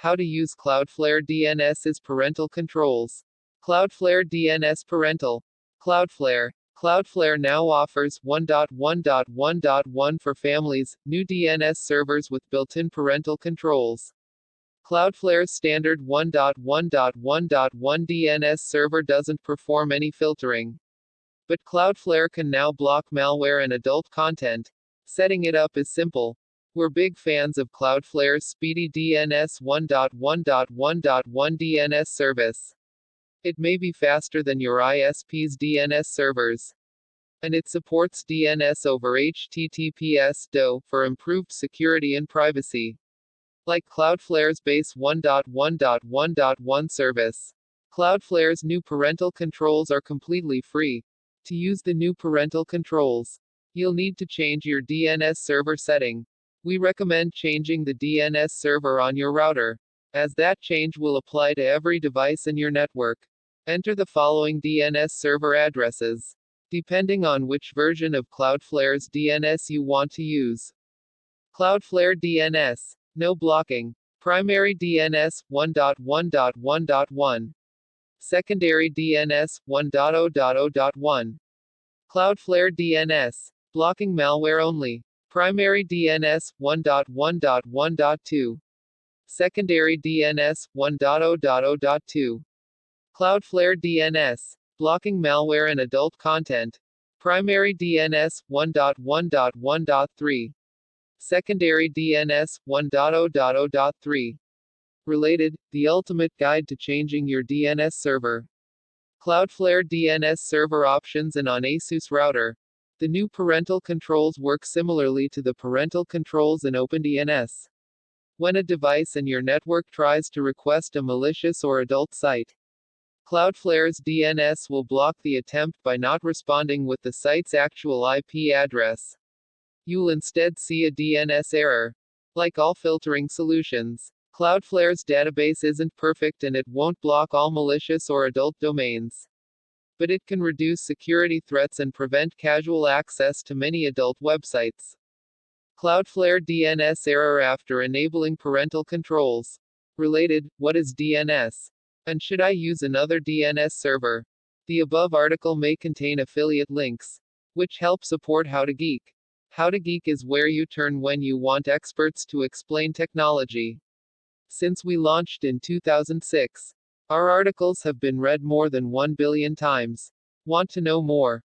How to use Cloudflare DNS's parental controls. Cloudflare DNS Parental. Cloudflare. Cloudflare now offers 1.1.1.1 for families, new DNS servers with built-in parental controls. Cloudflare's standard 1.1.1.1 DNS server doesn't perform any filtering. But Cloudflare can now block malware and adult content. Setting it up is simple. We're big fans of Cloudflare's speedy DNS 1.1.1.1 DNS service. It may be faster than your ISP's DNS servers. And it supports DNS over HTTPS (DO) for improved security and privacy. Like Cloudflare's base 1.1.1.1 service. Cloudflare's new parental controls are completely free. To use the new parental controls, you'll need to change your DNS server setting. We recommend changing the DNS server on your router, as that change will apply to every device in your network. Enter the following DNS server addresses, depending on which version of Cloudflare's DNS you want to use. Cloudflare DNS. No blocking. Primary DNS 1.1.1.1. Secondary DNS 1.0.0.1. Cloudflare DNS. Blocking malware only. Primary DNS 1.1.1.2. Secondary DNS 1.0.0.2. Cloudflare DNS. Blocking malware and adult content. Primary DNS 1.1.1.3. Secondary DNS 1.0.0.3. Related, the ultimate guide to changing your DNS server. Cloudflare DNS server options and on ASUS router. The new parental controls work similarly to the parental controls in OpenDNS. When a device in your network tries to request a malicious or adult site, Cloudflare's DNS will block the attempt by not responding with the site's actual IP address. You'll instead see a DNS error. Like all filtering solutions, Cloudflare's database isn't perfect and it won't block all malicious or adult domains. But it can reduce security threats and prevent casual access to many adult websites. Cloudflare DNS error after enabling parental controls. Related, what is DNS? And should I use another DNS server? The above article may contain affiliate links, which help support How to Geek. How to Geek is where you turn when you want experts to explain technology. Since we launched in 2006, our articles have been read more than 1 billion times. Want to know more?